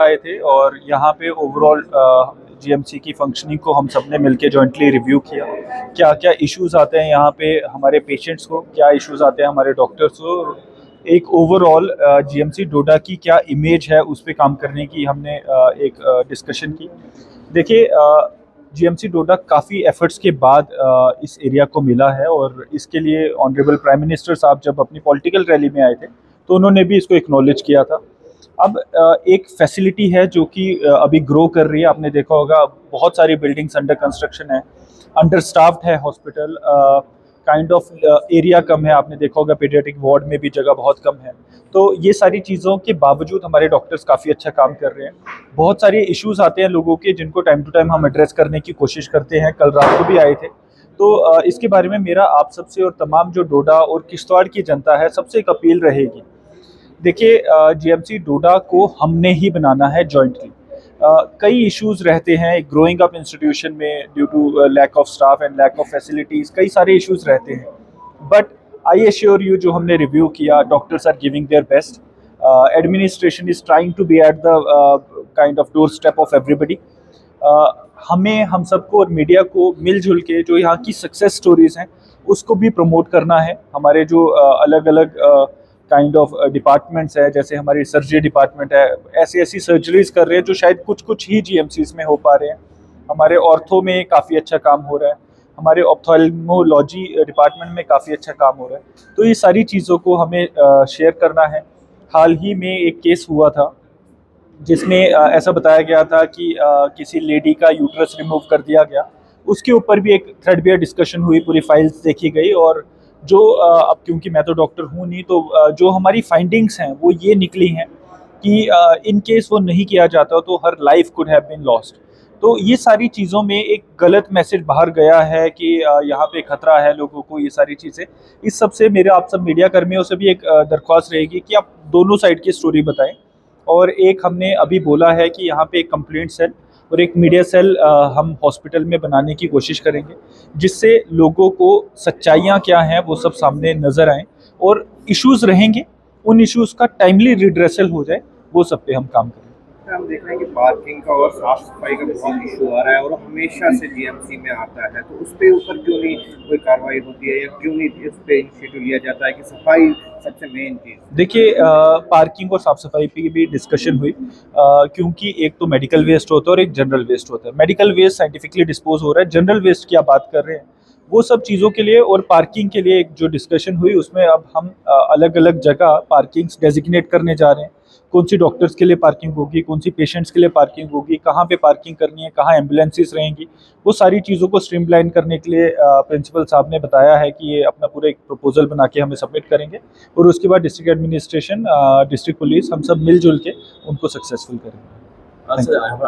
आए थे और यहाँ पे ओवरऑल जीएमसी की फंक्शनिंग को हम सब ने मिलकर जॉइंटली रिव्यू किया। क्या क्या इश्यूज आते हैं यहाँ पे हमारे पेशेंट्स को, क्या इश्यूज आते हैं हमारे डॉक्टर्स को, एक ओवरऑल जीएमसी डोडा की क्या इमेज है उस पर काम करने की हमने एक डिस्कशन की। देखिए, जीएमसी डोडा काफ़ी एफर्ट्स के बाद इस एरिया को मिला है और इसके लिए ऑनरेबल प्राइम मिनिस्टर साहब जब अपनी पॉलिटिकल रैली में आए थे तो उन्होंने भी इसको एक्नॉलेज किया था। अब एक फैसिलिटी है जो कि अभी ग्रो कर रही है। आपने देखा होगा बहुत सारी बिल्डिंग्स अंडर कंस्ट्रक्शन है, अंडर स्टाफ्ड है हॉस्पिटल, काइंड ऑफ एरिया कम है। आपने देखा होगा पीडियाट्रिक वार्ड में भी जगह बहुत कम है। तो ये सारी चीज़ों के बावजूद हमारे डॉक्टर्स काफ़ी अच्छा काम कर रहे हैं। बहुत सारे इश्यूज आते हैं लोगों के जिनको टाइम टू टाइम हम एड्रेस करने की कोशिश करते हैं। कल रात को भी आए थे। तो इसके बारे में मेरा आप सबसे और तमाम जो डोडा और किश्तवाड़ की जनता है सबसे एक अपील रहेगी। देखिए, जीएमसी डोडा को हमने ही बनाना है जॉइंटली। कई इश्यूज रहते हैं ग्रोइंग अप इंस्टीट्यूशन में due to lack of staff and lack of facilities, कई सारे इश्यूज रहते हैं। बट आई एश्योर यू, जो हमने रिव्यू किया, doctors are giving their best, administration is trying to be at the kind of doorstep of everybody. हमें, हम सबको और मीडिया को मिलजुल के जो यहाँ की सक्सेस स्टोरीज हैं उसको भी प्रमोट करना है। हमारे जो अलग अलग काइंड ऑफ डिपार्टमेंट्स है, जैसे हमारी सर्जरी डिपार्टमेंट है, ऐसी ऐसी सर्जरीज कर रहे हैं जो शायद कुछ कुछ ही जीएमसीज में हो पा रहे हैं। हमारे ऑर्थो में काफ़ी अच्छा काम हो रहा है, हमारे ऑप्थेल्मोलॉजी डिपार्टमेंट में काफ़ी अच्छा काम हो रहा है। तो ये सारी चीज़ों को हमें शेयर करना है। हाल ही में एक केस हुआ था जिसमें ऐसा बताया गया था कि किसी लेडी का यूट्रस रिमूव कर दिया गया। उसके ऊपर भी एक थ्रेडबेयर डिस्कशन हुई, पूरी फाइल्स देखी गई और जो अब क्योंकि मैं तो डॉक्टर हूँ नहीं, तो जो हमारी फाइंडिंग्स हैं वो ये निकली हैं कि इन केस वो नहीं किया जाता तो हर life could have been lost. तो ये सारी चीज़ों में एक गलत मैसेज बाहर गया है कि यहाँ पे खतरा है लोगों को, ये सारी चीज़ें। इस सब से मेरे आप सब मीडिया कर्मियों से भी एक दरख्वास्त रहेगी कि आप दोनों साइड की स्टोरी बताएं। और एक हमने अभी बोला है कि यहाँ पे एक कंप्लेंट सेल और एक मीडिया सेल हम हॉस्पिटल में बनाने की कोशिश करेंगे, जिससे लोगों को सच्चाइयाँ क्या हैं वो सब सामने नज़र आएँ और इश्यूज़ रहेंगे उन इश्यूज़ का टाइमली रिड्रेसल हो जाए, वो सब पे हम काम करें। हम देख रहे हैं कि पार्किंग का और साफ सफाई का बहुत इशू आ रहा है और हमेशा से जीएमसी में आता है, तो उस पे ऊपर क्यों नहीं कोई कार्रवाई होती है या क्यों नहीं इस पे इनिशिएटिव लिया जाता है कि सफाई सबसे मेन चीज़। देखिए, पार्किंग और साफ़ सफाई की भी डिस्कशन हुई, क्योंकि एक तो मेडिकल वेस्ट होता है और एक जनरल वेस्ट होता है। मेडिकल वेस्ट साइंटिफिकली डिस्पोज हो रहा है, जनरल वेस्ट की आप बात कर रहे हैं, वो सब चीज़ों के लिए और पार्किंग के लिए एक जो डिस्कशन हुई उसमें अब हम अलग अलग जगह पार्किंग्स डेजिग्नेट करने जा रहे हैं। कौन सी डॉक्टर्स के लिए पार्किंग होगी, कौन सी पेशेंट्स के लिए पार्किंग होगी, कहाँ पे पार्किंग करनी है, कहाँ एम्बुलेंसेस रहेंगी, वो सारी चीज़ों को स्ट्रीमलाइन करने के लिए प्रिंसिपल साहब ने बताया है कि ये अपना पूरा एक प्रपोजल बना के हमें सबमिट करेंगे और उसके बाद डिस्ट्रिक्ट एडमिनिस्ट्रेशन, डिस्ट्रिक्ट पुलिस, हम सब मिलजुल के उनको सक्सेसफुल करेंगे।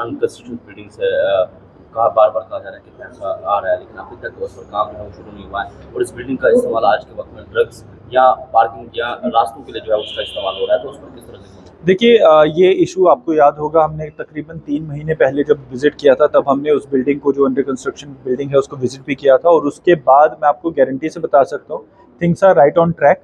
कहा बार बार कहा जा रहा है कि पैसा आ रहा है लेकिन अभी तक उस पर काम जो शुरू नहीं हुआ है और इस बिल्डिंग का इस्तेमाल आज के वक्त में ड्रग्स या पार्किंग या रास्तों के लिए जो है उसका इस्तेमाल हो रहा है, तो उस पर किस तरह से? देखिए, ये इशू आपको याद होगा, हमने तकरीबन 3 महीने पहले जब विजिट किया था तब हमने उस बिल्डिंग को, जो अंडर कंस्ट्रक्शन बिल्डिंग है, उसको विजिट भी किया था और उसके बाद मैं आपको गारंटी से बता सकता हूँ things are right on track.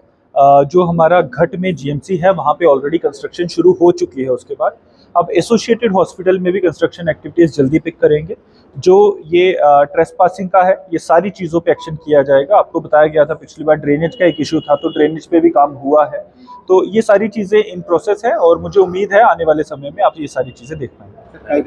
जो हमारा घट में जीएमसी है वहाँ पे ऑलरेडी कंस्ट्रक्शन शुरू हो चुकी है। उसके बाद अब एसोसिएटेड हॉस्पिटल में भी कंस्ट्रक्शन एक्टिविटीज़ जल्दी पिक करेंगे। जो ये ट्रेसपासिंग का है, ये सारी चीज़ों पे एक्शन किया जाएगा। आपको बताया गया था पिछली बार ड्रेनेज का एक इशू था, तो ड्रेनेज पे भी काम हुआ है। तो ये सारी चीज़ें इन प्रोसेस है और मुझे उम्मीद है आने वाले समय में आप ये सारी चीज़ें देख पाएंगे।